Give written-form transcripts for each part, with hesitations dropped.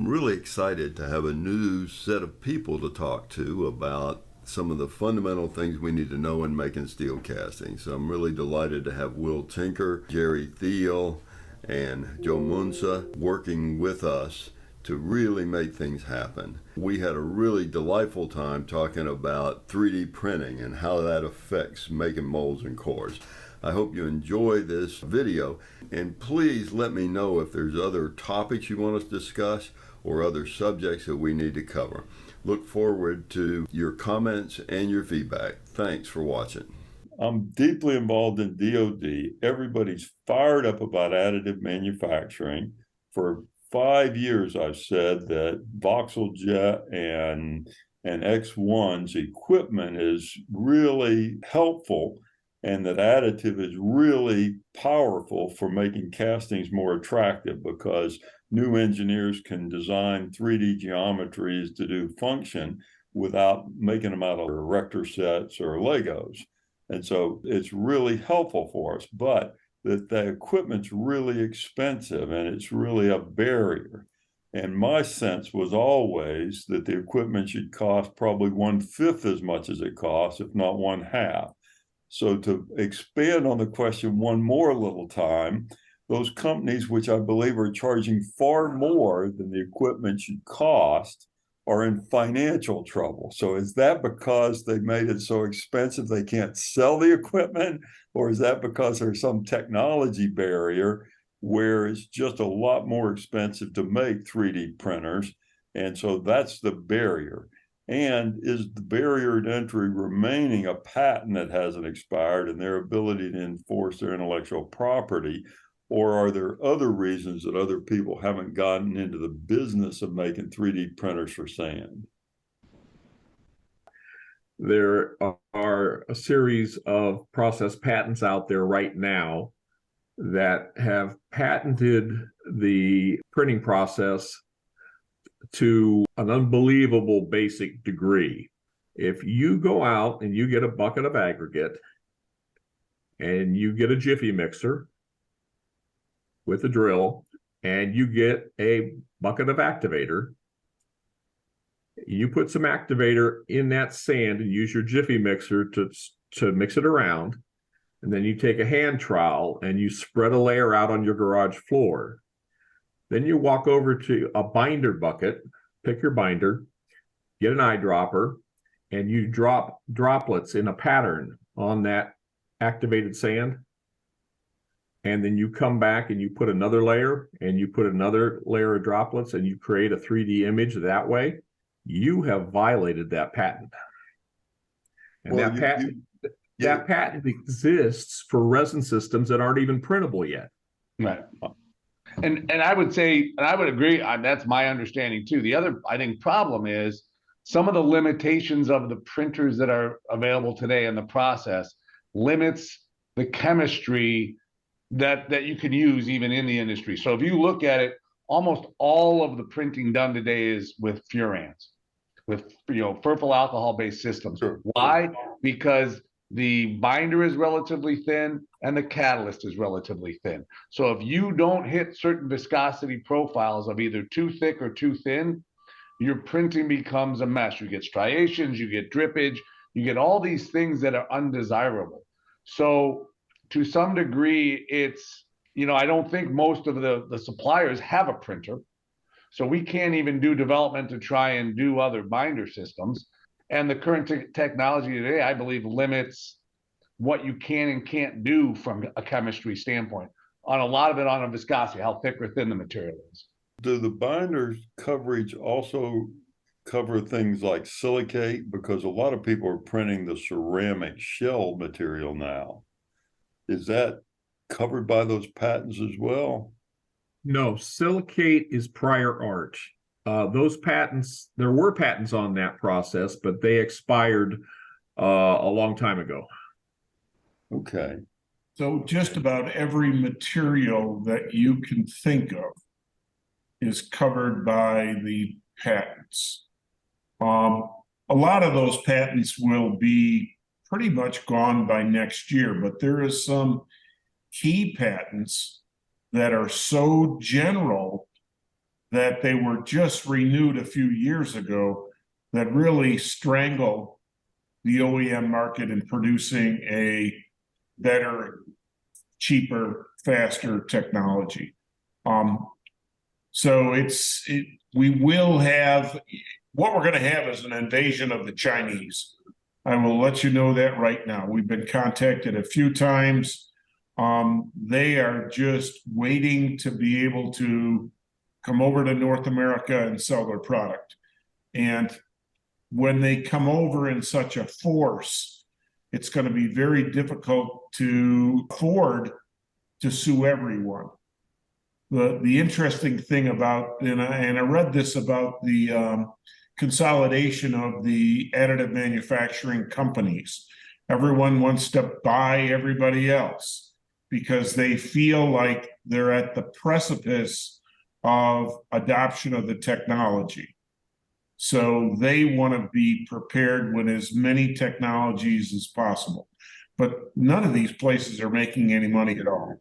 I'm really excited to have a new set of people to talk to about some of the fundamental things we need to know in making steel castings. So I'm really delighted to have Will Tinker, Jerry Thiel, and Joe Munsa working with us to really make things happen. We had a really delightful time talking about 3D printing and how that affects making molds and cores. I hope you enjoy this video, and please let me know if there's other topics you want us to discuss or other subjects that we need to cover. Look forward to your comments and your feedback. Thanks for watching. I'm deeply involved in DoD. Everybody's fired up about additive manufacturing. For 5 years, I've said that voxel jet and X1's equipment is really helpful, and that additive is really powerful for making castings more attractive, because new engineers can design 3D geometries to do function without making them out of erector sets or Legos. And so it's really helpful for us, but the equipment's really expensive and it's really a barrier. And my sense was always that the equipment should cost probably 1/5 as much as it costs, if not 1/2. So to expand on the question one more little time, those companies which I believe are charging far more than the equipment should cost are in financial trouble. So is that because they made it so expensive they can't sell the equipment? Or is that because there's some technology barrier where it's just a lot more expensive to make 3D printers? And so that's the barrier. And is the barrier to entry remaining a patent that hasn't expired and their ability to enforce their intellectual property? Or are there other reasons that other people haven't gotten into the business of making 3D printers for sand? There are a series of process patents out there right now that have patented the printing process to an unbelievable basic degree. If you go out and you get a bucket of aggregate and you get a jiffy mixer with a drill and you get a bucket of activator, you put some activator in that sand and use your jiffy mixer to mix it around, and then you take a hand trowel and you spread a layer out on your garage floor. Then you walk over to a binder bucket, pick your binder, get an eyedropper, and you drop droplets in a pattern on that activated sand. And then you come back and you put another layer and you put another layer of droplets and you create a 3D image that way. You have violated that patent. And Well, that patent exists for resin systems that aren't even printable yet. Right. And I would say, and I would agree, that's my understanding too. The other, I think, problem is some of the limitations of the printers that are available today in the process limits the chemistry that you can use even in the industry. So if you look at it, almost all of the printing done today is with furans, with purple alcohol-based systems. Sure. Why? Because the binder is relatively thin and the catalyst is relatively thin. So if you don't hit certain viscosity profiles of either too thick or too thin, your printing becomes a mess. You get striations, you get drippage, you get all these things that are undesirable. So to some degree, it's, I don't think most of the suppliers have a printer. So we can't even do development to try and do other binder systems. And the current technology today, I believe, limits what you can and can't do from a chemistry standpoint, on a lot of it on a viscosity, how thick or thin the material is. Do the binders coverage also cover things like silicate? Because a lot of people are printing the ceramic shell material now. Is that covered by those patents as well? No, silicate is prior art. Those patents, there were patents on that process, but they expired a long time ago. Okay. So just about every material that you can think of is covered by the patents. A lot of those patents will be pretty much gone by next year, but there is some key patents that are so general that they were just renewed a few years ago that really strangle the OEM market in producing a better, cheaper, faster technology. So we will have, what we're going to have is an invasion of the Chinese. I will let you know that right now. We've been contacted a few times. They are just waiting to be able to come over to North America and sell their product. And when they come over in such a force, it's going to be very difficult to afford to sue everyone. The interesting thing about, and I read this about the consolidation of the additive manufacturing companies. Everyone wants to buy everybody else because they feel like they're at the precipice of adoption of the technology. So they want to be prepared with as many technologies as possible. But none of these places are making any money at all.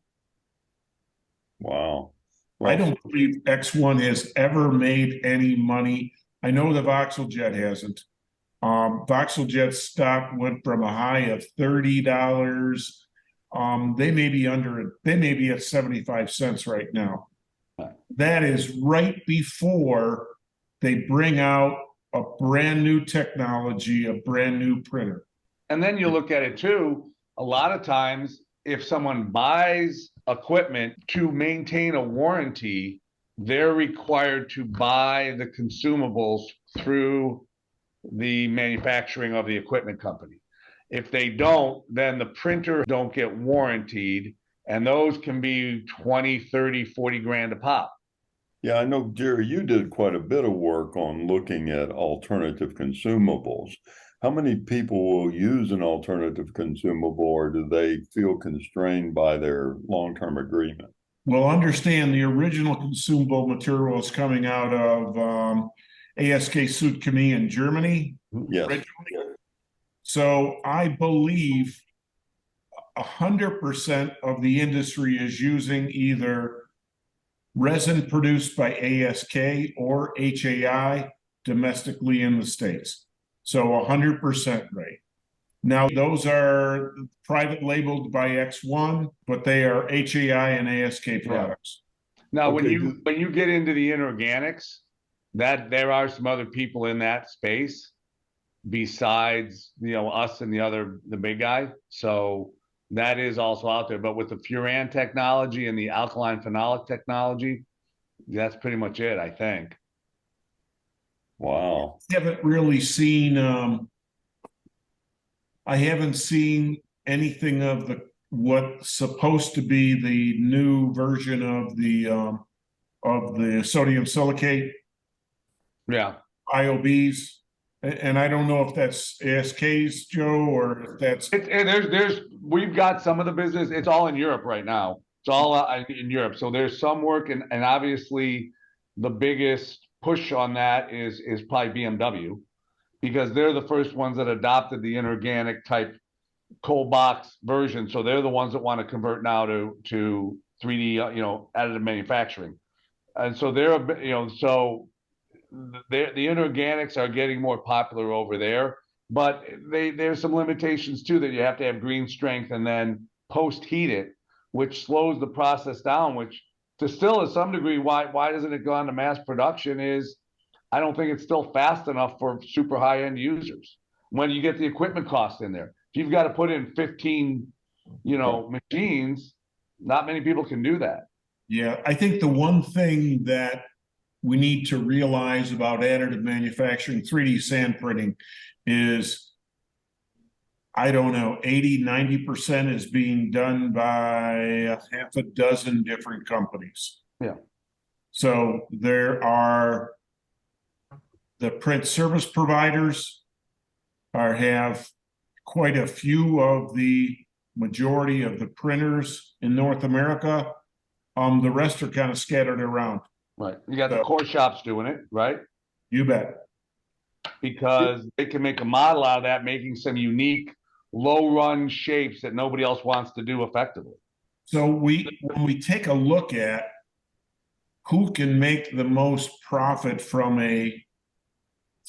Wow. Well, I don't believe X1 has ever made any money. I know the VoxelJet hasn't. VoxelJet's stock went from a high of $30. They may be at 75 cents right now. That is right before they bring out a brand new technology, a brand new printer. And then you look at it too, a lot of times if someone buys equipment to maintain a warranty, they're required to buy the consumables through the manufacturing of the equipment company. If they don't, then the printer don't get warranted, and those can be 20, 30, 40 grand a pop. Yeah, I know, Jerry, you did quite a bit of work on looking at alternative consumables. How many people will use an alternative consumable, or do they feel constrained by their long-term agreement? Well, understand the original consumable material is coming out of ASK Südchemie in Germany. Yes. Originally. So I believe 100% of the industry is using either resin produced by ASK or HAI domestically in the States. So 100% rate. Now, those are private labeled by X1, but they are HAI and ASK products. Now, Okay. when you get into the inorganics, that there are some other people in that space besides, us and the big guy. So that is also out there. But with the furan technology and the alkaline phenolic technology, that's pretty much it, I think. Wow. I haven't really seen, I haven't seen anything of what's supposed to be the new version of the sodium silicate. Yeah. IOBs. And I don't know if that's ASK's, Joe, or if that's. We've got some of the business. It's all in Europe right now. It's all in Europe. So there's some work, and obviously the biggest push on that is probably BMW, because they're the first ones that adopted the inorganic type cold box version. So they're the ones that want to convert now to 3D, additive manufacturing. And so the inorganics are getting more popular over there, but there's some limitations too, that you have to have green strength and then post heat it, which slows the process down, which to still to some degree, why doesn't it go on to mass production is I don't think it's still fast enough for super high end users. When you get the equipment cost in there, if you've got to put in 15, machines, not many people can do that. Yeah, I think the one thing that we need to realize about additive manufacturing, 3D sand printing, is, I don't know, 80-90% is being done by half a dozen different companies. Yeah. So there are the print service providers have quite a few of the majority of the printers in North America. The rest are kind of scattered around. Right. You got the core shops doing it, right? You bet. Because they can make a model out of that, making some unique low run shapes that nobody else wants to do effectively. So when we take a look at who can make the most profit from a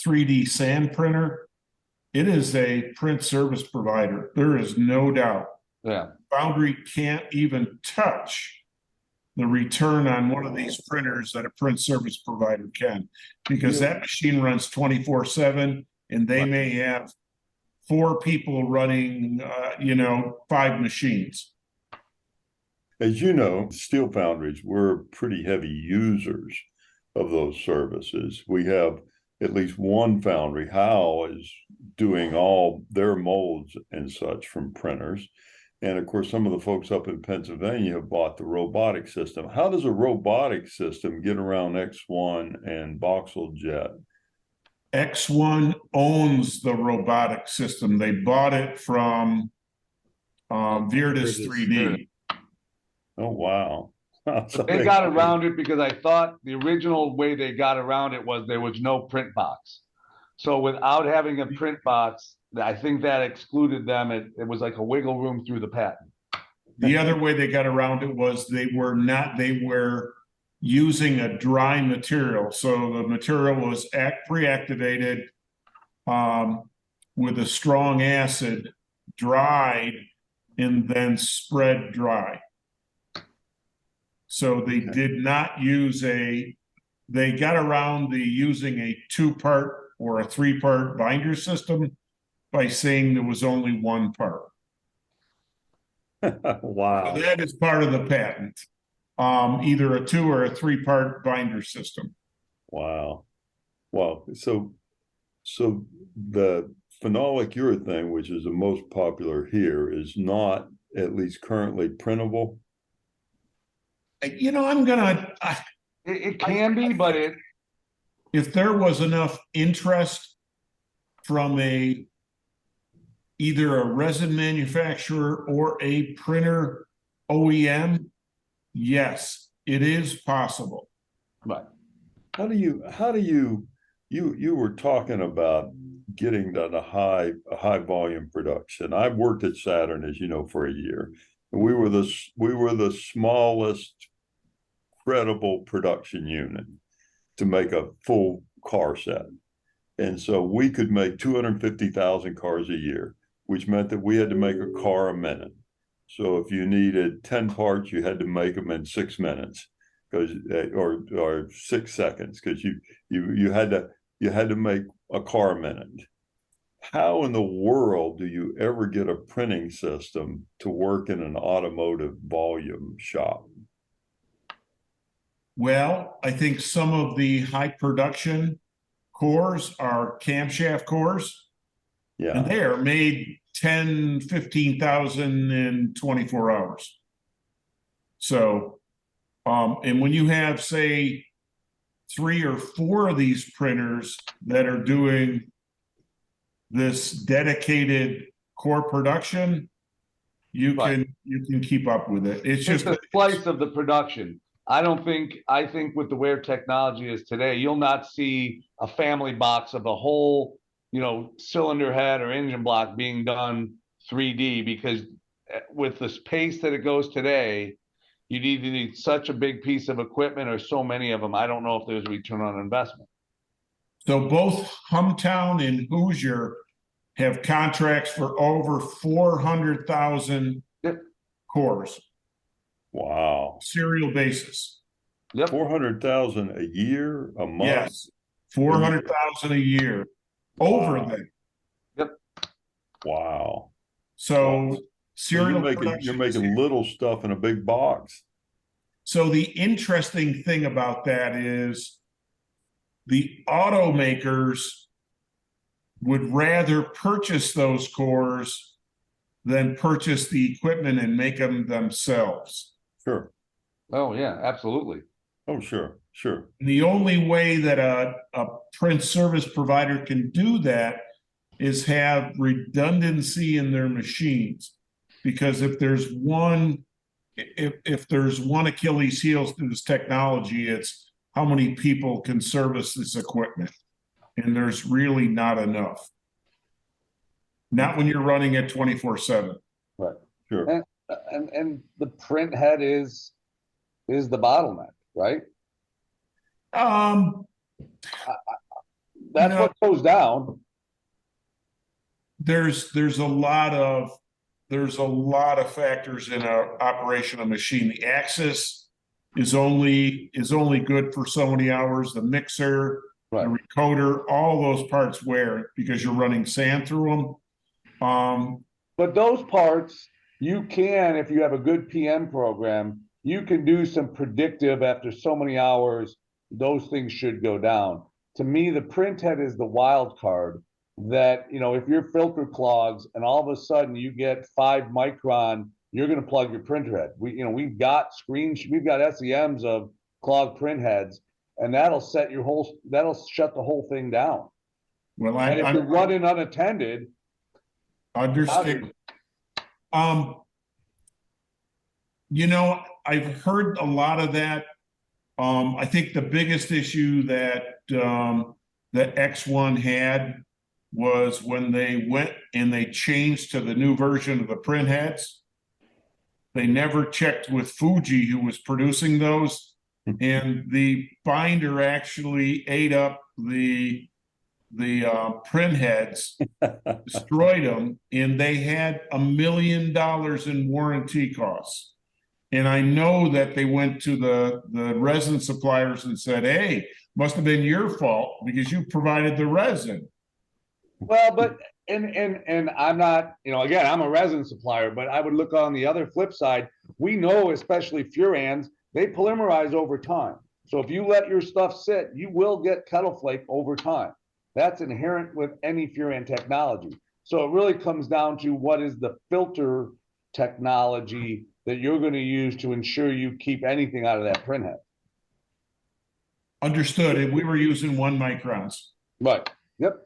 3D sand printer, it is a print service provider. There is no doubt. Yeah. Foundry can't even touch the return on one of these printers that a print service provider can, because that machine runs 24/7, and they may have 4 people running, 5 machines. As you know, steel foundries, we're pretty heavy users of those services. We have at least one foundry. Howe is doing all their molds and such from printers. And of course, some of the folks up in Pennsylvania have bought the robotic system. How does a robotic system get around X1 and Voxel Jet? X1 owns the robotic system. They bought it from Virtus 3D. Oh, wow. So They got around it because I thought the original way they got around it was there was no print box. So without having a print box, I think that excluded them. It was like a wiggle room through the patent. The other way they got around it was they were using a dry material. So the material was pre-activated with a strong acid, dried, and then spread dry. So they did not use they got around using a 2-part or a 3-part binder system by saying there was only 1 part. Wow. So that is part of the patent. Either a 2 or a 3-part binder system. Wow. Well, so the phenolic urethane, which is the most popular here, is not at least currently printable. It can be, but if there was enough interest from either a resin manufacturer or a printer OEM, yes, it is possible. right. How do you were talking about getting to the high volume production. I worked at Saturn, as you know, for a year. And we were the smallest credible production unit to make a full car set. And so we could make 250,000 cars a year, which meant that we had to make a car a minute. So if you needed 10 parts, you had to make them in 6 minutes, because or 6 seconds, because you had to make a car a minute. How in the world do you ever get a printing system to work in an automotive volume shop? Well, I think some of the high production cores are camshaft cores. Yeah. And they are made 10, 15,000 in 24 hours. So, and when you have, say, 3 or 4 of these printers that are doing this dedicated core production, you can keep up with it. It's just a slice of the production. I think with the where technology is today, you'll not see a family box of a whole, cylinder head or engine block being done 3D, because with the pace that it goes today, you need such a big piece of equipment or so many of them. I don't know if there's a return on investment. So both Humtown and Hoosier have contracts for over 400,000 cores. Wow. Serial basis. Yep. 400,000 a year, a month? Yes. 400,000 a year. Over that. Yep. Wow. So serial you're making little stuff in a big box. So the interesting thing about that is the automakers would rather purchase those cores than purchase the equipment and make them themselves. Sure. Oh yeah, absolutely. Oh, sure. And the only way that a print service provider can do that is have redundancy in their machines. Because if there's one Achilles heel to this technology, it's how many people can service this equipment. And there's really not enough. Not when you're running it 24/7. Right. Sure. And the print head is the bottleneck, right? That's No. what goes down. There's a lot of factors in a operation of machine. The axis is only good for so many hours. The mixer, Right. the recoder, all those parts wear because you're running sand through them. But those parts, you can, if you have a good PM program, you can do some predictive after so many hours, those things should go down. To me, the print head is the wild card that, if your filter clogs and all of a sudden you get 5 micron, you're going to plug your printer head. We've got SEMs of clogged print heads, and that'll shut the whole thing down. Well, And if you're running unattended, understand. I've heard a lot of that. I think the biggest issue that X1 had was when they went and they changed to the new version of the print heads. They never checked with Fuji, who was producing those, and the binder actually ate up the print heads, destroyed them, and they had $1 million in warranty costs. And I know that they went to the resin suppliers and said, hey, must have been your fault because you provided the resin. well, but and I'm not, again, I'm a resin supplier, but I would look on the other flip side. We know, especially furans, they polymerize over time. So if you let your stuff sit, you will get kettle flake over time. That's inherent with any furan technology. So it really comes down to what is the filter technology that you're going to use to ensure you keep anything out of that print head. Understood. And we were using 1 microns. Right. Yep.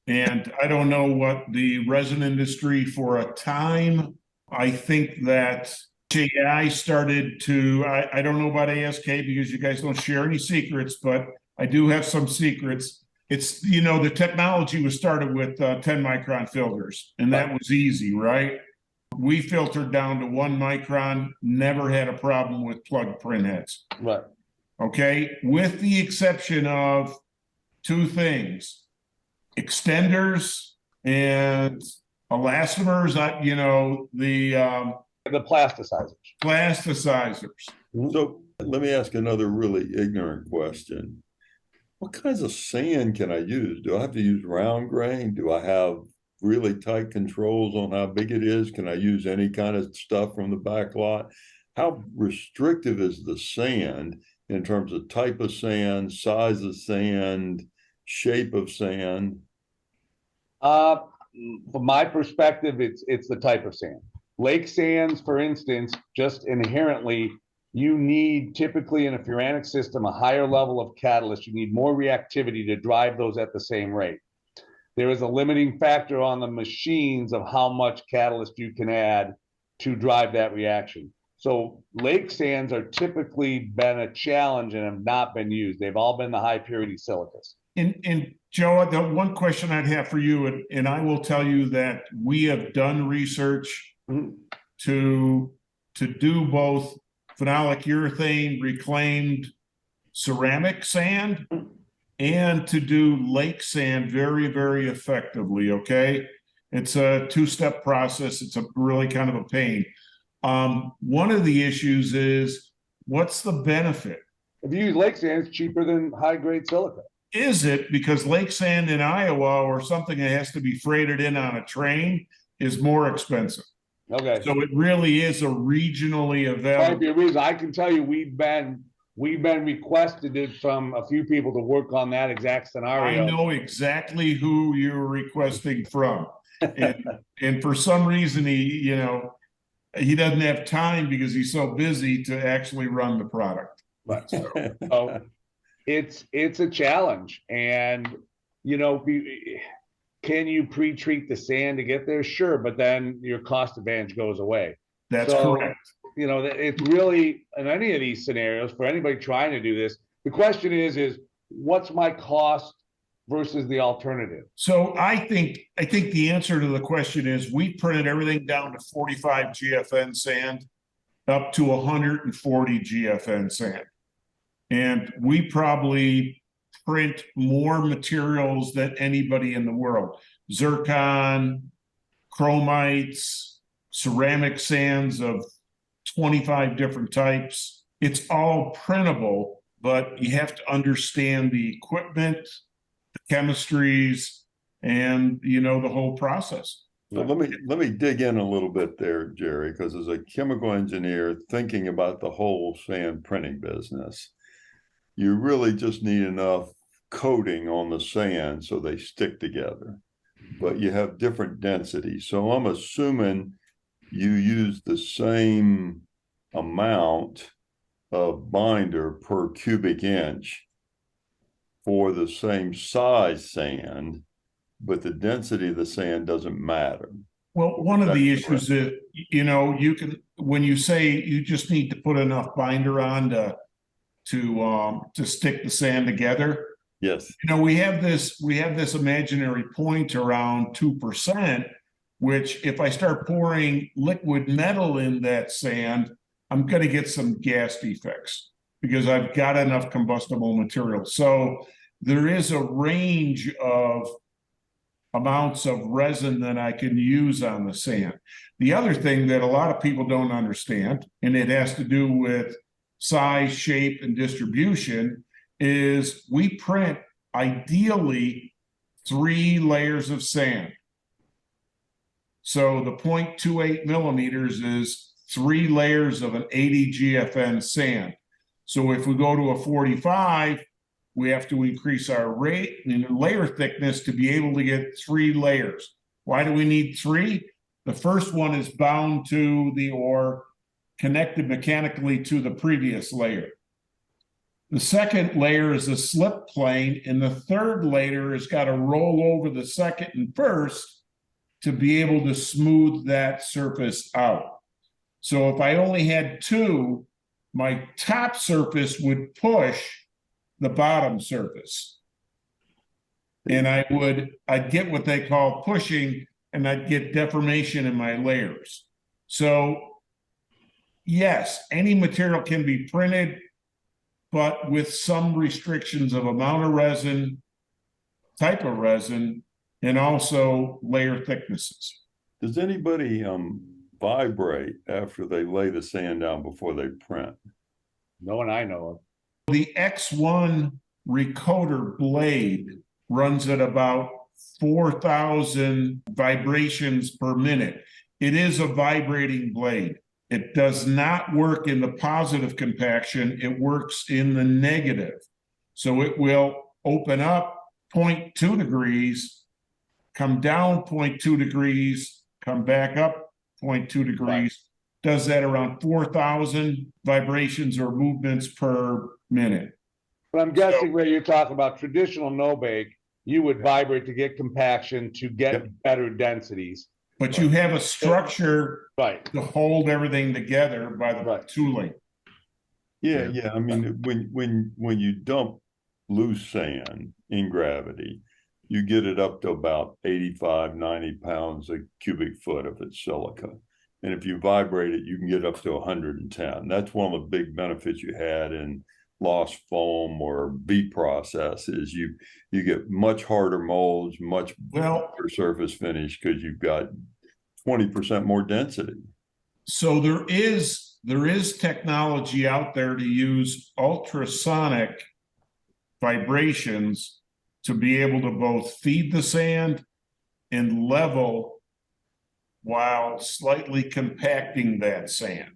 And I don't know what the resin industry for a time. I think that JI started to, I don't know about ASK because you guys don't share any secrets, but I do have some secrets. It's, the technology was started with 10 micron filters, and that was easy, right? We filtered down to 1 micron, never had a problem with plugged print heads. Right. Okay. With the exception of 2 things, extenders and elastomers, The plasticizers. Plasticizers. So let me ask another really ignorant question. What kinds of sand can I use? Do I have to use round grain? Do I have really tight controls on how big it is? Can I use any kind of stuff from the back lot? How restrictive is the sand in terms of type of sand, size of sand, shape of sand? From my perspective, it's the type of sand. Lake sands, for instance, just inherently, you need typically in a furanic system a higher level of catalyst. You need more reactivity to drive those at the same rate. There is a limiting factor on the machines of how much catalyst you can add to drive that reaction. So lake sands are typically been a challenge and have not been used. They've all been the high purity silicas. And Joe, the one question I'd have for you, and I will tell you that we have done research to do both phenolic urethane reclaimed ceramic sand and to do lake sand very, very effectively, okay? It's a 2-step process. It's a really kind of a pain. One of the issues is, what's the benefit? If you use lake sand, it's cheaper than high-grade silica. Is it? Because lake sand in Iowa or something that has to be freighted in on a train is more expensive. Okay. So it really is a regionally available. Might be a reason. I can tell you we've been requested from a few people to work on that exact scenario. I know exactly who you're requesting from. And for some reason he doesn't have time because he's so busy to actually run the product. Right. So it's a challenge. And can you pre-treat the sand to get there? Sure, but then your cost advantage goes away. That's correct. It's really, in any of these scenarios, for anybody trying to do this, the question is what's my cost versus the alternative? So I think the answer to the question is we printed everything down to 45 GFN sand up to 140 GFN sand. And we probably print more materials than anybody in the world. Zircon, chromites, ceramic sands of 25 different types. It's all printable, but you have to understand the equipment, the chemistries, and the whole process. So let me dig in a little bit there, Jerry, because as a chemical engineer thinking about the whole sand printing business, you really just need enough coating on the sand so they stick together, but you have different densities. So I'm assuming you use the same amount of binder per cubic inch for the same size sand, but the density of the sand doesn't matter. Well, one of the issues that, you can, when you say you just need to put enough binder on to stick the sand together. Yes. We have this imaginary point around 2%, which if I start pouring liquid metal in that sand, I'm going to get some gas defects because I've got enough combustible material. So there is a range of amounts of resin that I can use on the sand. The other thing that a lot of people don't understand, and it has to do with size, shape, and distribution, is we print ideally 3 layers of sand. So the 0.28 millimeters is 3 layers of an 80 GFN sand. So if we go to a 45, we have to increase our rate and layer thickness to be able to get 3 layers. Why do we need 3? The first one is bound to the ore, connected mechanically to the previous layer. The second layer is a slip plane, and the third layer has got to roll over the second and first to be able to smooth that surface out. So if I only had 2, my top surface would push the bottom surface. And I'd get what they call pushing, and I'd get deformation in my layers. So yes, any material can be printed, but with some restrictions of amount of resin, type of resin, and also layer thicknesses. Does anybody vibrate after they lay the sand down before they print? No one I know of. The X1 recoater blade runs at about 4,000 vibrations per minute. It is a vibrating blade. It does not work in the positive compaction. It works in the negative. So it will open up 0.2 degrees, come down 0.2 degrees, come back up 0.2 degrees. Right. Does that around 4,000 vibrations or movements per minute. But I'm guessing where you're talking about traditional no-bake, you would vibrate to get compaction to get better densities. But you have a structure to hold everything together by the tooling. Yeah. I mean, when you dump loose sand in gravity, you get it up to about 85, 90 pounds a cubic foot if it's silica. And if you vibrate it, you can get up to 110. That's one of the big benefits you had in lost foam or beat processes. You get much harder molds, much better surface finish because you've got 20% more density. So there is technology out there to use ultrasonic vibrations to be able to both feed the sand and level while slightly compacting that sand.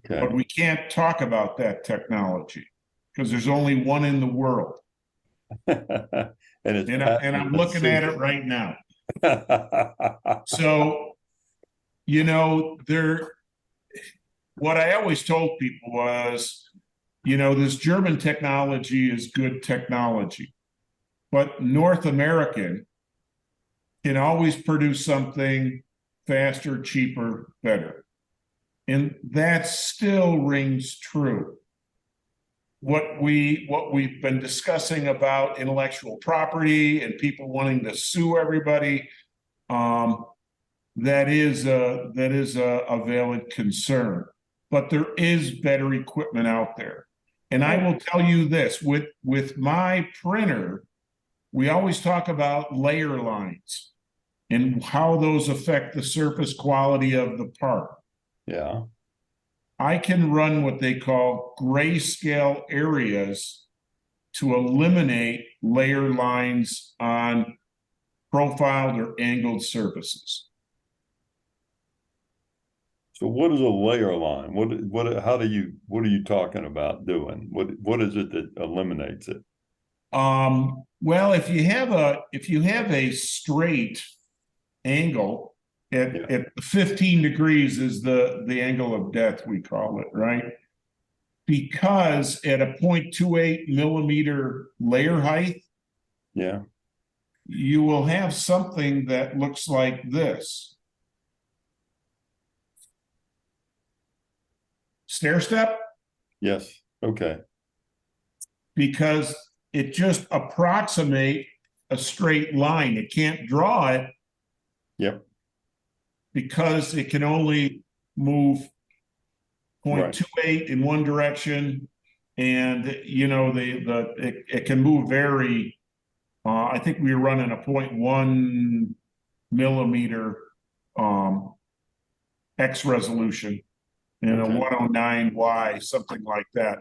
Okay. But we can't talk about that technology because there's only one in the world. and I'm looking at it right now. So, what I always told people was, this German technology is good technology, but North American can always produce something faster, cheaper, better. And that still rings true. What we've been discussing about intellectual property and people wanting to sue everybody, that is a valid concern. But there is better equipment out there. And I will tell you this, with my printer, we always talk about layer lines and how those affect the surface quality of the part. Yeah. I can run what they call grayscale areas to eliminate layer lines on profiled or angled surfaces. So what is a layer line? What are you talking about doing? What is it that eliminates it? Well, if you have a straight angle at 15 degrees is the angle of death, we call it, right? Because at a 0.28 millimeter layer height, Yeah. you will have something that looks like this. Stair step? Yes. Okay. Because it just approximates a straight line. It can't draw it. Yep. Because it can only move 0.28 in one direction, and you know it can move very. I think we were running a 0.1 millimeter X resolution and Okay. a 109Y, something like that.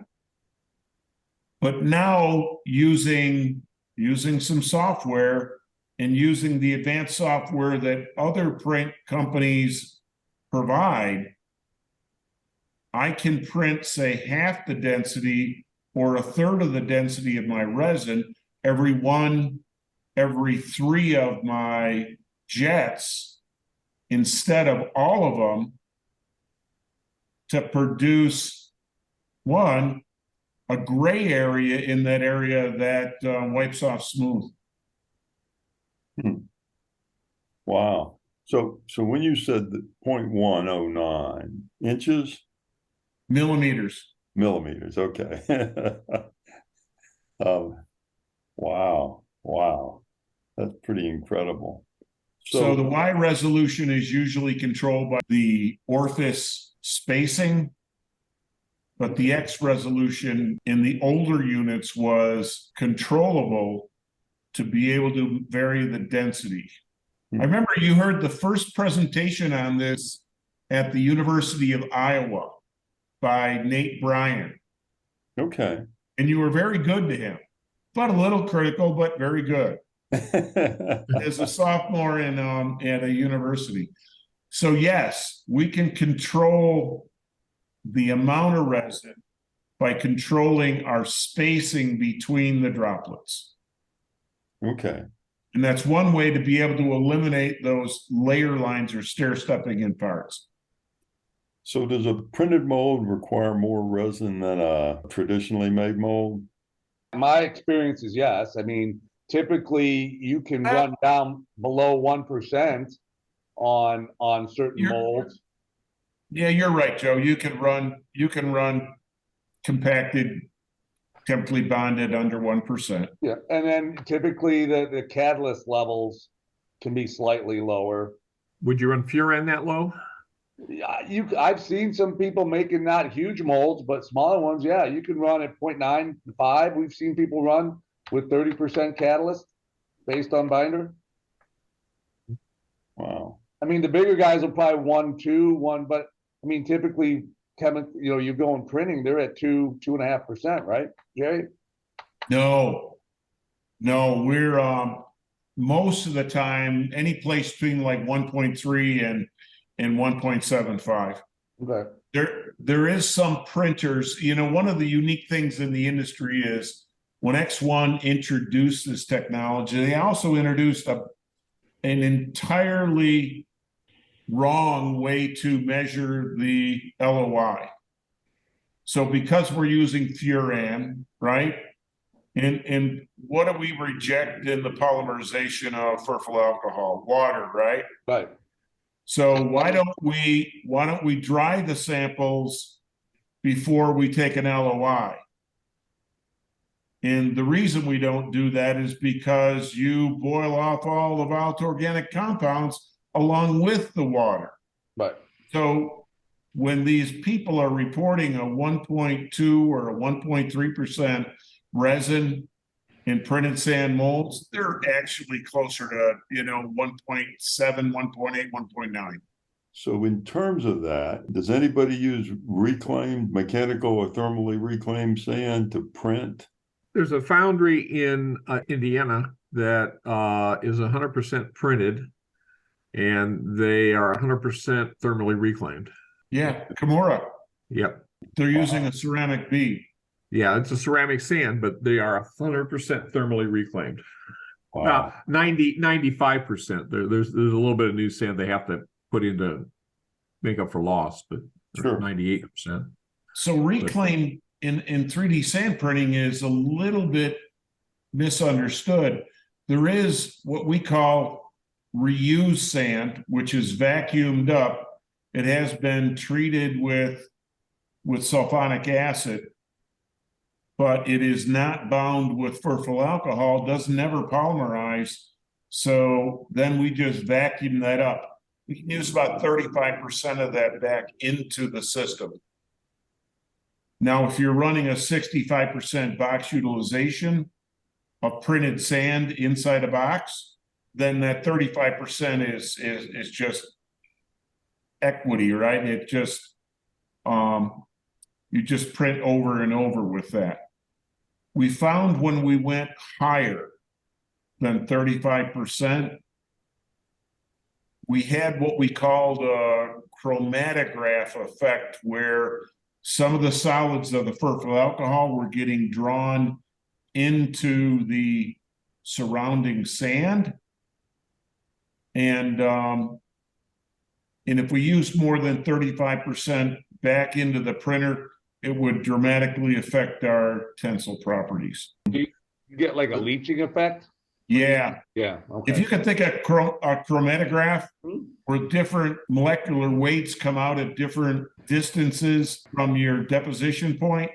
But now using some software and using the advanced software that other print companies provide, I can print, say, half the density or a third of the density of my resin every 3 of my jets instead of all of them to produce a gray area in that area that wipes off smooth. Wow. So when you said that 0.109 inches, Millimeters. millimeters, okay. Wow. That's pretty incredible. So the Y resolution is usually controlled by the orifice spacing, but the X resolution in the older units was controllable to be able to vary the density. I remember you heard the first presentation on this at the University of Iowa by Nate Bryan, Okay. and you were very good to him, but a little critical, but very good. As a sophomore in at a university. So yes, we can control the amount of resin by controlling our spacing between the droplets. Okay. And that's one way to be able to eliminate those layer lines or stair stepping in parts. So does a printed mold require more resin than a traditionally made mold? My experience is yes. I mean, typically you can run down below 1% on certain molds. Yeah, you're right, Joe. You can run compacted, chemically bonded under 1%. Yeah, and then typically the catalyst levels can be slightly lower. Would you run Furan that low? Yeah, I've seen some people making not huge molds, but smaller ones. Yeah, you can run at 0.95. We've seen people run with 30% catalyst based on binder. Wow. I mean, the bigger guys will probably 1, 2, 1, but I mean, typically, you go in printing, they're at 2.5%, right, Jerry? No, we're most of the time any place between like 1.3 and 1.75. Okay. There is some printers, one of the unique things in the industry is when X1 introduced this technology, they also introduced an entirely wrong way to measure the LOI. So because we're using furan, right? And what do we reject in the polymerization of furfural alcohol? Water, right? Right. So why don't we dry the samples before we take an LOI? And the reason we don't do that is because you boil off all the volatile organic compounds along with the water. Right. So when these people are reporting a 1.2 or a 1.3% resin in printed sand molds, they're actually closer to, 1.7, 1.8, 1.9. So in terms of that, does anybody use reclaimed, mechanical or thermally reclaimed sand to print? There's a foundry in Indiana that is 100% printed, and they are 100% thermally reclaimed. Yeah, Kimura. Yep. They're using a ceramic bead. Yeah, it's a ceramic sand, but they are 100% thermally reclaimed. Wow. Now, 95%. There's a little bit of new sand they have to put in to make up for loss, but Sure. 98%. So reclaim in 3D sand printing is a little bit misunderstood. There is what we call reused sand, which is vacuumed up. It has been treated with sulfonic acid, but it is not bound with furfural alcohol, doesn't never polymerize. So then we just vacuum that up. We can use about 35% of that back into the system. Now, if you're running a 65% box utilization of printed sand inside a box, then that 35% is just equity, right? It just you just print over and over with that. We found when we went higher than 35%, we had what we called a chromatograph effect, where some of the solids of the furfural alcohol were getting drawn into the surrounding sand. And if we used more than 35% back into the printer, it would dramatically affect our tensile properties. Do you get like a leaching effect? Yeah. Yeah. Okay. If you can think of a chromatograph where different molecular weights come out at different distances from your deposition point,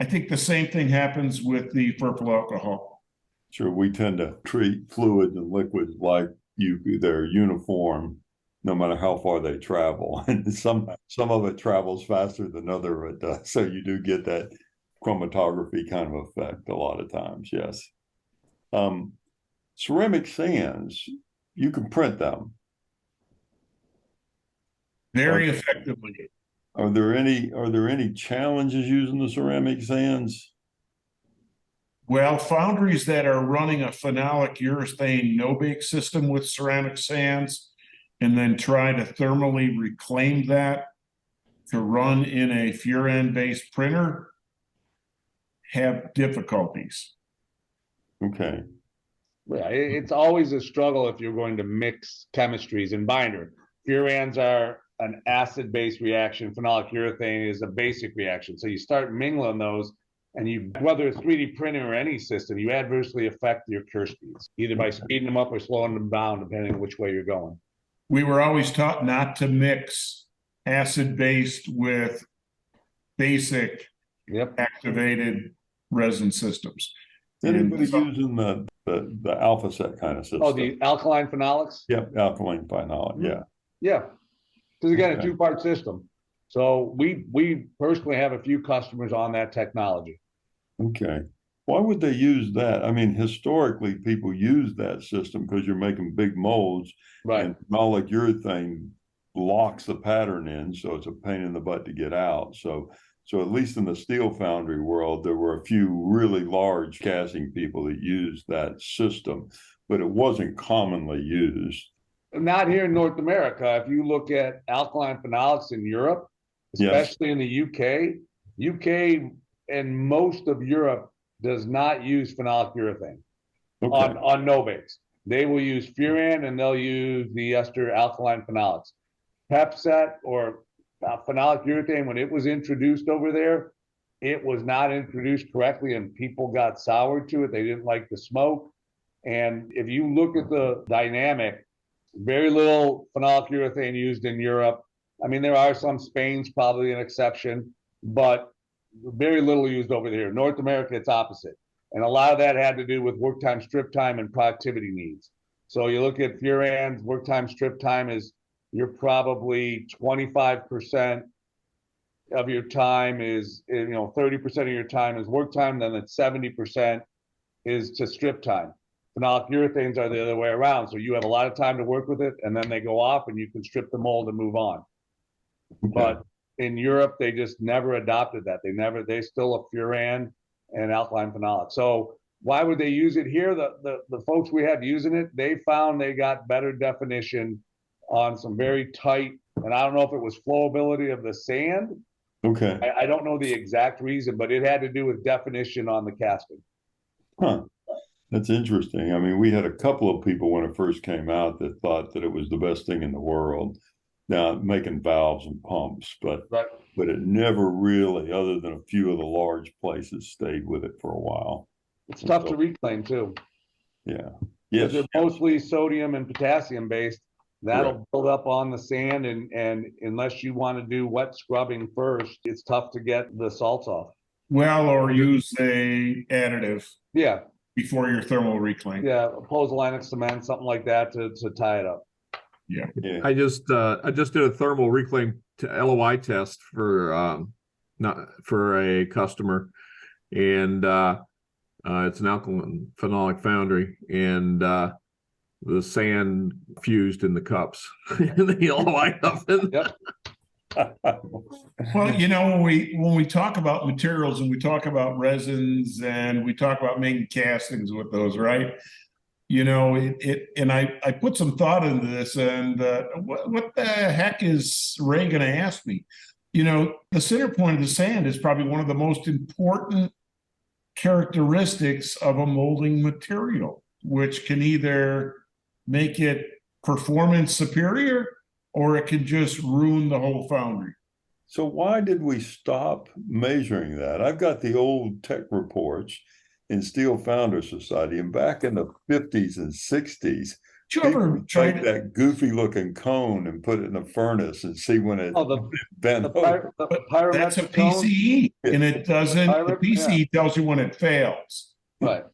I think the same thing happens with the furfural alcohol. Sure, we tend to treat fluids and liquids like they're uniform, no matter how far they travel. And some of it travels faster than other of it does. So you do get that chromatography kind of effect a lot of times, yes. Ceramic sands, you can print them. Very effectively. Are there any challenges using the ceramic sands? Well, foundries that are running a phenolic urethane no-bake system with ceramic sands and then try to thermally reclaim that to run in a furan-based printer have difficulties. Okay. Yeah, it's always a struggle if you're going to mix chemistries in binder. Furans are an acid-based reaction. Phenolic urethane is a basic reaction. So you start mingling those, and whether it's 3D printing or any system, you adversely affect your cure speeds, either by speeding them up or slowing them down, depending on which way you're going. We were always taught not to mix acid-based with basic activated resin systems. Anybody using the alpha set kind of system? Oh, the alkaline phenolics? Yep, alkaline phenolic, yeah. Yeah, because again, a two-part system. So we personally have a few customers on that technology. Okay. Why would they use that? I mean, historically, people use that system because you're making big molds. Right. And phenolic urethane locks the pattern in, so it's a pain in the butt to get out. So at least in the steel foundry world, there were a few really large casting people that used that system, but it wasn't commonly used. Not here in North America. If you look at alkaline phenolics in Europe, especially in the UK and most of Europe does not use phenolic urethane on no bakes. They will use furan and they'll use the ester alkaline phenolics. Pepset or phenolic urethane, when it was introduced over there, it was not introduced correctly and people got soured to it. They didn't like the smoke. And if you look at the dynamic, very little phenolic urethane used in Europe. I mean, there are some, Spain's probably an exception, but very little used over there. North America, it's opposite. And a lot of that had to do with work time, strip time, and productivity needs. So you look at furans, work time, strip time is, you're probably 25% of your time is, 30% of your time is work time, then it's 70% is to strip time. Phenolic urethanes are the other way around. So you have a lot of time to work with it, and then they go off and you can strip the mold and move on. Okay. But in Europe, they just never adopted that. They still a furan and alkaline phenolic. So why would they use it here? The folks we had using it, they found they got better definition on some very tight, and I don't know if it was flowability of the sand. Okay. I don't know the exact reason, but it had to do with definition on the casting. Huh. That's interesting. I mean, we had a couple of people when it first came out that thought that it was the best thing in the world. Now making valves and pumps, but Right. it never really, other than a few of the large places, stayed with it for a while. It's tough to reclaim too. Yeah. Because Yes. they're mostly sodium and potassium based. That'll Correct. build up on the sand, and unless you want to do wet scrubbing first, it's tough to get the salts off. Well, or use a additive Yeah, before your thermal reclaim. yeah, pozzolanic cement, something like that to tie it up. Yeah. I just did a thermal reclaim LOI test for not for a customer, and it's an alkaline phenolic foundry, and the sand fused in the cups in the LOI oven. Yep. Well, when we talk about materials and we talk about resins and we talk about making castings with those, right? And I put some thought into this, and what the heck is Ray going to ask me? The center point of the sand is probably one of the most important characteristics of a molding material, which can either make it performance superior or it can just ruin the whole foundry. So why did we stop measuring that? I've got the old tech reports in Steel Founder Society, and back in the 50s and 60s, Did you ever take try that goofy looking cone and put it in a furnace and see when it bent over. That's a pyrometric cone. PCE, and it doesn't. The Pyro- PCE tells you when it fails. Right.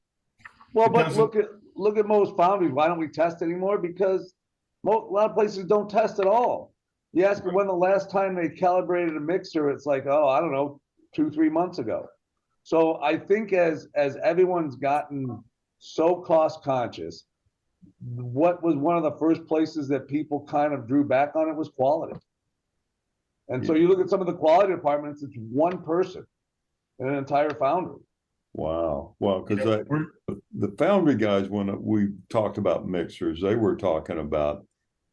Well, It but doesn't- look at most foundries. Why don't we test anymore? Because a lot of places don't test at all. You ask them when the last time they calibrated a mixer, it's like, oh, I don't know, 2-3 months ago. So I think as everyone's gotten so cost conscious, what was one of the first places that people kind of drew back on it was quality. And so you look at some of the quality departments, it's one person in an entire foundry. Wow. Well, because we're- the foundry guys, when we talked about mixers, they were talking about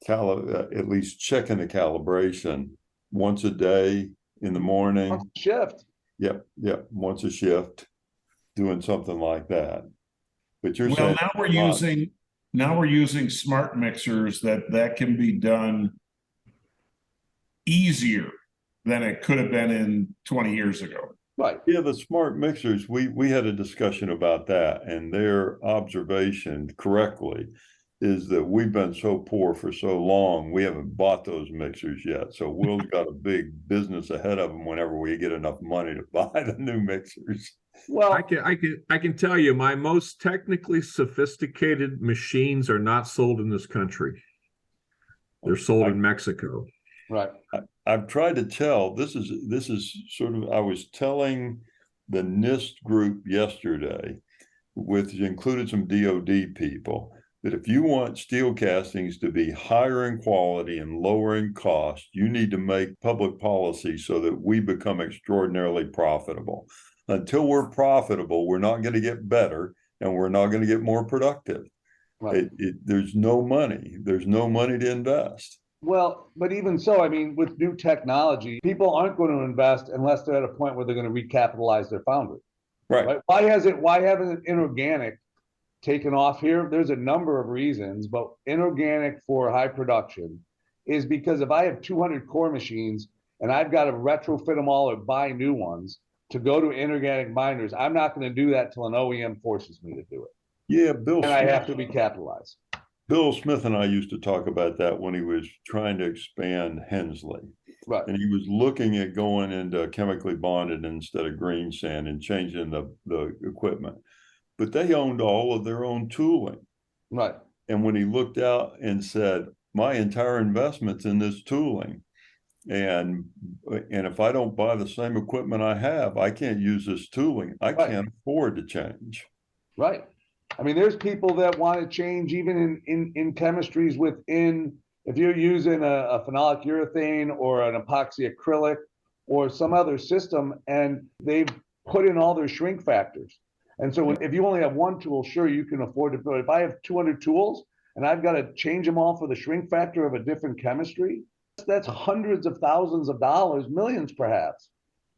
at least checking the calibration once a day in the morning. Shift. Yep. Once a shift, doing something like that. But you're saying now we're using smart mixers that can be done easier than it could have been in 20 years ago. Right. Yeah, the smart mixers, we had a discussion about that, and their observation correctly is that we've been so poor for so long, we haven't bought those mixers yet. So Will's got a big business ahead of him whenever we get enough money to buy the new mixers. Well, I can tell you, my most technically sophisticated machines are not sold in this country. They're sold in Mexico. right. I've tried to tell, this is sort of, I was telling the NIST group yesterday, which included some DOD people, that if you want steel castings to be higher in quality and lower in cost, you need to make public policy so that we become extraordinarily profitable. Until we're profitable, we're not going to get better, and we're not going to get more productive. Right. There's no money. There's no money to invest. Well, but even so, I mean, with new technology, people aren't going to invest unless they're at a point where they're going to recapitalize their foundry. Right. Why hasn't inorganic taken off here? There's a number of reasons, but inorganic for high production is because if I have 200 core machines and I've got to retrofit them all or buy new ones to go to inorganic binders, I'm not going to do that till an OEM forces me to do it. Yeah, Bill. And I have to be capitalized. Bill Smith and I used to talk about that when he was trying to expand Hensley. Right. And he was looking at going into chemically bonded instead of green sand and changing the equipment. But they owned all of their own tooling. Right. And when he looked out and said, my entire investment's in this tooling, And if I don't buy the same equipment I have, I can't use this tooling. I Right. can't afford to change. Right. I mean, there's people that want to change even in chemistries within, if you're using a phenolic urethane or an epoxy acrylic or some other system, and they've put in all their shrink factors. And so if you only have one tool, sure, you can afford to, but if I have 200 tools and I've got to change them all for the shrink factor of a different chemistry, that's hundreds of thousands of dollars, millions perhaps,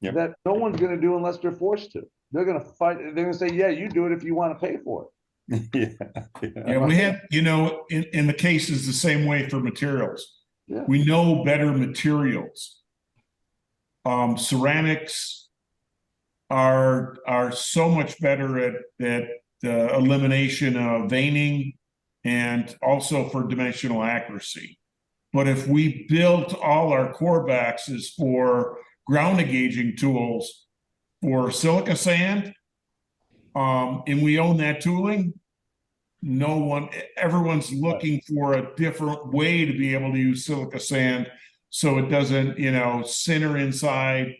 Yep. that no one's going to do unless they're forced to. They're going to fight. They're going to say, yeah, you do it if you want to pay for it. Yeah, we have, in the cases the same way for materials. Yeah. We know better materials. Ceramics are so much better at elimination of veining and also for dimensional accuracy. But if we built all our core boxes for ground engaging tools for silica sand, and we own that tooling, everyone's looking for a different way to be able to use silica sand so it doesn't, center inside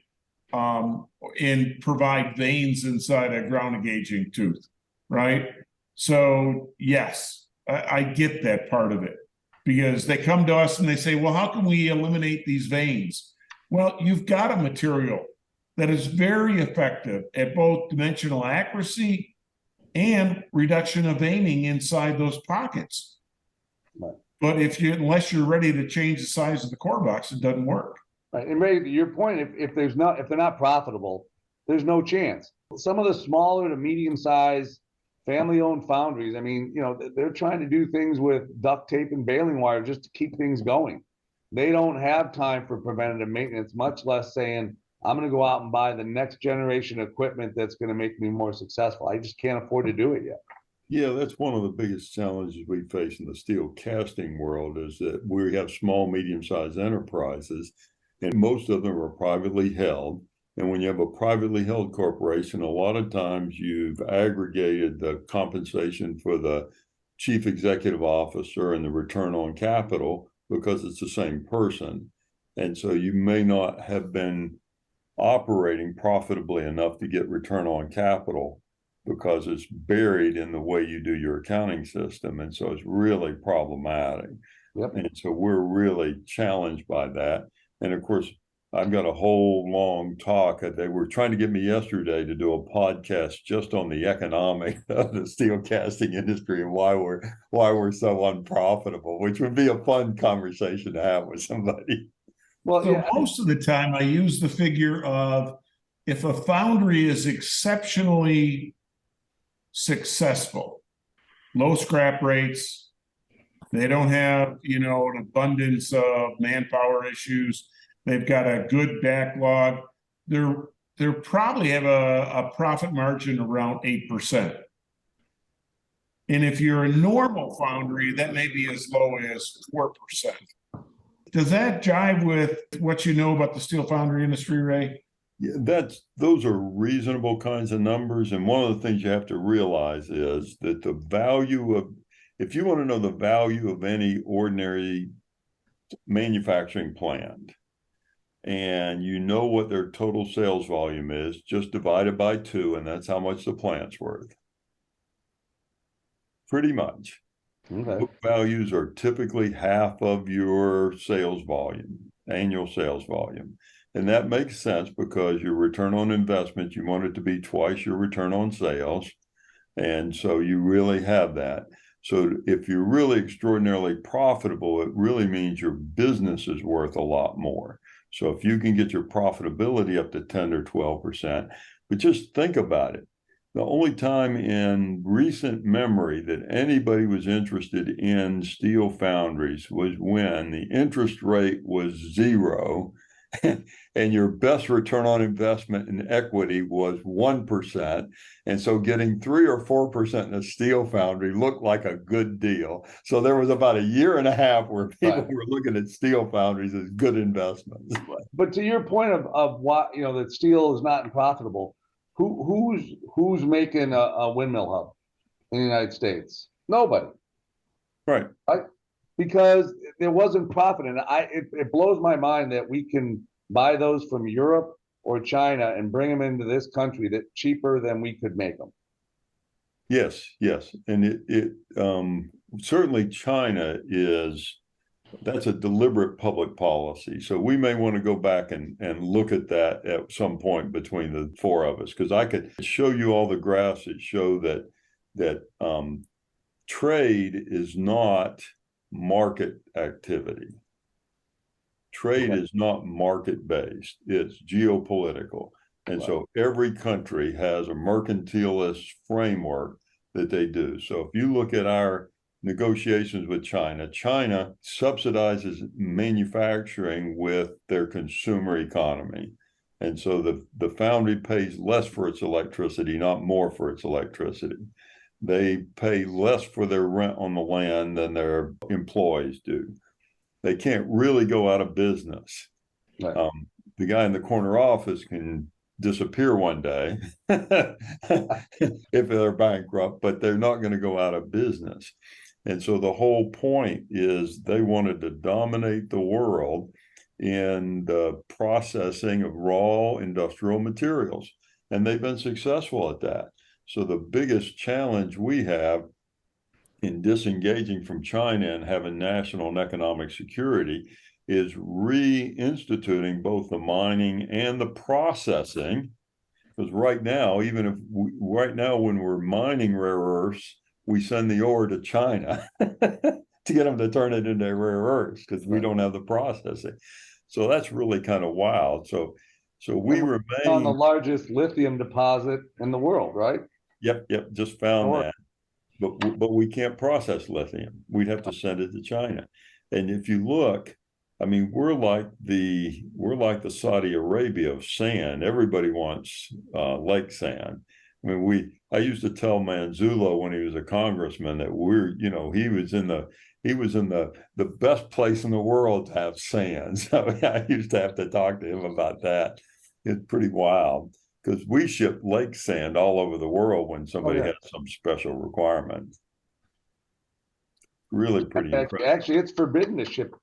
and provide veins inside a ground engaging tooth, right? So yes, I get that part of it, because they come to us and they say, well, how can we eliminate these veins? Well, you've got a material that is very effective at both dimensional accuracy and reduction of veining inside those pockets. Right. But unless you're ready to change the size of the core box, it doesn't work. Right. And Ray, to your point, if they're not profitable, there's no chance. Some of the smaller to medium sized family-owned foundries, I mean, they're trying to do things with duct tape and baling wire just to keep things going. They don't have time for preventative maintenance, much less saying, I'm going to go out and buy the next generation equipment that's going to make me more successful. I just can't afford to do it yet. Yeah, that's one of the biggest challenges we face in the steel casting world, is that we have small, medium-sized enterprises, and most of them are privately held. And when you have a privately held corporation, a lot of times you've aggregated the compensation for the chief executive officer and the return on capital because it's the same person. And so you may not have been operating profitably enough to get return on capital because it's buried in the way you do your accounting system. And so it's really problematic. Yep. And so we're really challenged by that. And of course, I've got a whole long talk. They were trying to get me yesterday to do a podcast just on the economics of the steel casting industry and why we're so unprofitable, which would be a fun conversation to have with somebody. Well, So yeah, most of the time I use the figure of, if a foundry is exceptionally successful, low scrap rates, they don't have, an abundance of manpower issues, they've got a good backlog, they're probably have a profit margin around 8%. And if you're a normal foundry, that may be as low as 4%. Does that jive with what you know about the steel foundry industry, Ray? Yeah, those are reasonable kinds of numbers. And one of the things you have to realize is that if you want to know the value of any ordinary manufacturing plant, and you know what their total sales volume is, just divide it by 2, and that's how much the plant's worth. Pretty much. okay. Book values are typically half of your sales volume, annual sales volume. And that makes sense because your return on investment, you want it to be twice your return on sales. And so you really have that. So if you're really extraordinarily profitable, it really means your business is worth a lot more. So if you can get your profitability up to 10 or 12%, but just think about it. The only time in recent memory that anybody was interested in steel foundries was when the interest rate was 0 and your best return on investment in equity was 1%. And so getting 3 or 4% in a steel foundry looked like a good deal. So there was about a year and a half where people were looking at steel foundries as good investments. But to your point of what, that steel is not profitable, who's making a windmill hub in the United States? Nobody. Right. because there wasn't profit. And it blows my mind that we can buy those from Europe or China and bring them into this country that cheaper than we could make them. Yes, yes. And certainly China that's a deliberate public policy. So we may want to go back and look at that at some point between the four of us, because I could show you all the graphs that show that trade is not market activity. Trade is not market-based, it's geopolitical. And so every country has a mercantilist framework that they do. So if you look at our negotiations with China, China subsidizes manufacturing with their consumer economy. And so the foundry pays less for its electricity, not more for its electricity. They pay less for their rent on the land than their employees do. They can't really go out of business. Right. The guy in the corner office can disappear one day if they're bankrupt, but they're not going to go out of business. And so the whole point is they wanted to dominate the world in the processing of raw industrial materials, and they've been successful at that. So the biggest challenge we have in disengaging from China and having national and economic security is reinstituting both the mining and the processing. Because right now, when we're mining rare earths, we send the ore to China to get them to turn it into rare earths because we don't have the processing. So that's really kind of wild. So we remain on the largest lithium deposit in the world, right? Yep, just found that. But we can't process lithium. We'd have to send it to China. And if you look, I mean, we're like the Saudi Arabia of sand. Everybody wants lake sand. I mean, I used to tell Manzullo when he was a congressman that he was in the best place in the world to have sand. So I used to have to talk to him about that. It's pretty wild because we ship lake sand all over the world when somebody has some special requirement. Really pretty impressive. Actually, it's forbidden to ship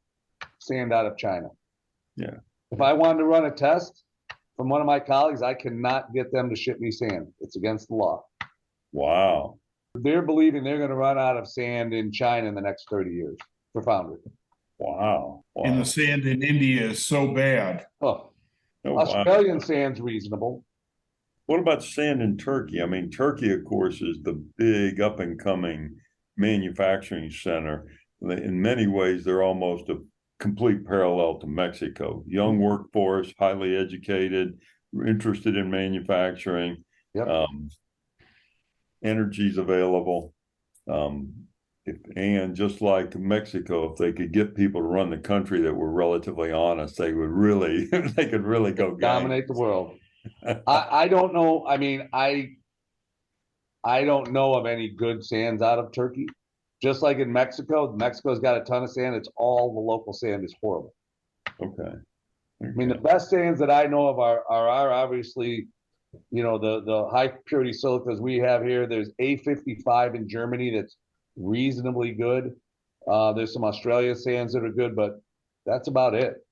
sand out of China. Yeah. If I wanted to run a test from one of my colleagues, I cannot get them to ship me sand. It's against the law. Wow. They're believing they're going to run out of sand in China in the next 30 years for foundry. Wow. And the sand in India is so bad. Australian sand's reasonable. What about sand in Turkey? I mean, Turkey, of course, is the big up and coming manufacturing center. In many ways, they're almost a complete parallel to Mexico. Young workforce, highly educated, interested in manufacturing. Yep. Energy's available. And just like Mexico, if they could get people to run the country that were relatively honest, they could really go dominate the world. I don't know. I mean, I don't know of any good sands out of Turkey. Just like in Mexico, Mexico's got a ton of sand. It's all the local sand is horrible. Okay. I mean, the best sands that I know of are obviously, the high purity silicas we have here. There's A55 in Germany that's reasonably good. There's some Australia sands that are good, but that's about it.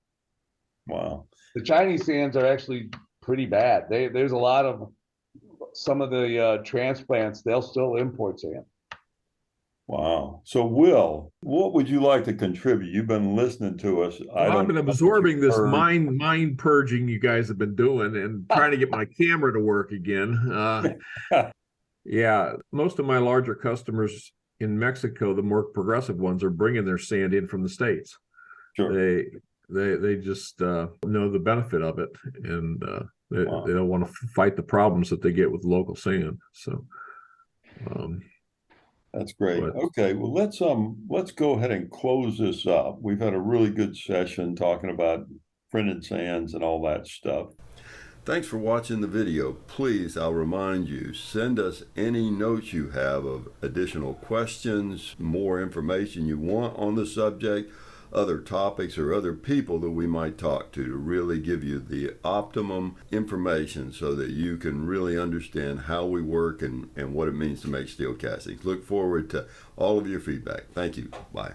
Wow. The Chinese sands are actually pretty bad. There's a lot of some of the transplants, they'll still import sand. Wow. So, Will, what would you like to contribute? You've been listening to us. I've been absorbing this mind purging you guys have been doing and trying to get my camera to work again. Yeah, most of my larger customers in Mexico, the more progressive ones, are bringing their sand in from the States. Sure. They just know the benefit of it, and they don't want to fight the problems that they get with local sand. So. That's great. Okay, well, let's go ahead and close this up. We've had a really good session talking about printed sands and all that stuff. Thanks for watching the video. Please, I'll remind you, send us any notes you have of additional questions, more information you want on the subject, other topics or other people that we might talk to really give you the optimum information so that you can really understand how we work and what it means to make steel castings. Look forward to all of your feedback. Thank you. Bye.